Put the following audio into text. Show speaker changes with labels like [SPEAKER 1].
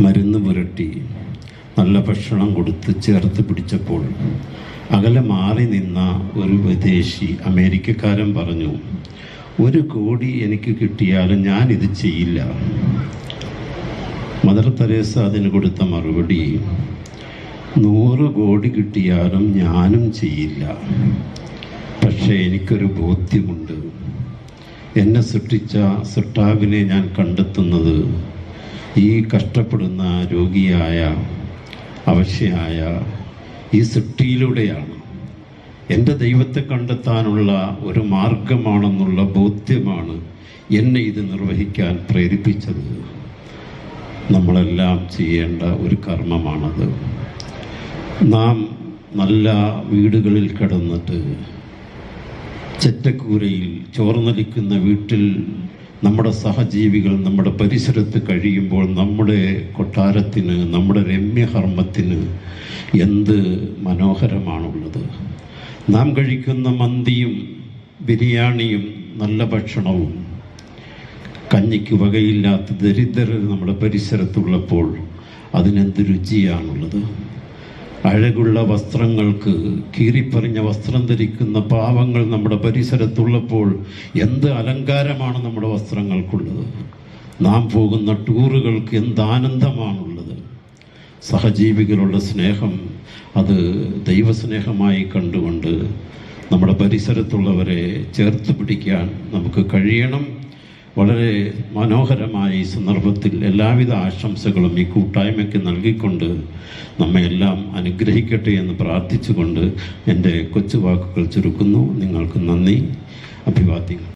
[SPEAKER 1] മരുന്ന് പുരട്ടി നല്ല ഭക്ഷണം കൊടുത്ത് ചേർത്ത് പിടിച്ചപ്പോൾ അകലെ മാറി നിന്ന ഒരു വിദേശി അമേരിക്കക്കാരൻ പറഞ്ഞു, 1 കോടി എനിക്ക് കിട്ടിയാലും ഞാനിത് ചെയ്യില്ല. മദർ തെരേസ അതിന് കൊടുത്ത മറുപടി, 100 കോടി കിട്ടിയാലും ഞാനും ചെയ്യില്ല. പക്ഷേ എനിക്കൊരു ബോധ്യമുണ്ട്, എന്നെ സൃഷ്ടിച്ച സൃഷ്ടാവിനെ ഞാൻ കണ്ടെത്തുന്നത് ഈ കഷ്ടപ്പെടുന്ന രോഗിയായ അവശയായ ഈ സൃഷ്ടിയിലൂടെയാണ്. എൻ്റെ ദൈവത്തെ കണ്ടെത്താനുള്ള ഒരു മാർഗമാണെന്നുള്ള ബോധ്യമാണ് എന്നെ ഇത് നിർവഹിക്കാൻ പ്രേരിപ്പിച്ചത്. നമ്മളെല്ലാം ചെയ്യേണ്ട ഒരു കർമ്മമാണത്. നാം നല്ല വീടുകളിൽ കിടന്നിട്ട് ചെറ്റക്കൂരയിൽ ചോർന്നലിക്കുന്ന വീട്ടിൽ നമ്മുടെ സഹജീവികൾ നമ്മുടെ പരിസരത്ത് കഴിയുമ്പോൾ നമ്മുടെ കൊട്ടാരത്തിന്, നമ്മുടെ രമ്യകർമ്മത്തിന് എന്ത് മനോഹരമാണുള്ളത്. നാം കഴിക്കുന്ന മന്തിയും ബിരിയാണിയും നല്ല ഭക്ഷണവും കഞ്ഞിക്ക് വകയില്ലാത്ത ദരിദ്രർ നമ്മുടെ പരിസരത്തുള്ളപ്പോൾ അതിനെന്ത് രുചിയാണുള്ളത്. അഴകുള്ള വസ്ത്രങ്ങൾക്ക് കീറിപ്പറിഞ്ഞ വസ്ത്രം ധരിക്കുന്ന പാവങ്ങൾ നമ്മുടെ പരിസരത്തുള്ളപ്പോൾ എന്ത് അലങ്കാരമാണ് നമ്മുടെ വസ്ത്രങ്ങൾക്കുള്ളത്. നാം പോകുന്ന ടൂറുകൾക്ക് എന്ത് ആനന്ദമാണുള്ളത്. സഹജീവികളുടെ സ്നേഹം അത് ദൈവസ്നേഹമായി കണ്ടുകൊണ്ട് നമ്മുടെ പരിസരത്തുള്ളവരെ ചേർത്ത് പിടിക്കാൻ നമുക്ക് കഴിയണം. വളരെ മനോഹരമായ ഈ സന്ദർഭത്തിൽ എല്ലാവിധ ആശംസകളും ഈ കൂട്ടായ്മയ്ക്ക് നൽകിക്കൊണ്ട് നമ്മയെല്ലാം അനുഗ്രഹിക്കട്ടെ എന്ന് പ്രാർത്ഥിച്ചുകൊണ്ട് എൻ്റെ കൊച്ചു വാക്കുകൾ ചുരുക്കുന്നു. നിങ്ങൾക്ക് നന്ദി, അഭിവാദ്യങ്ങൾ.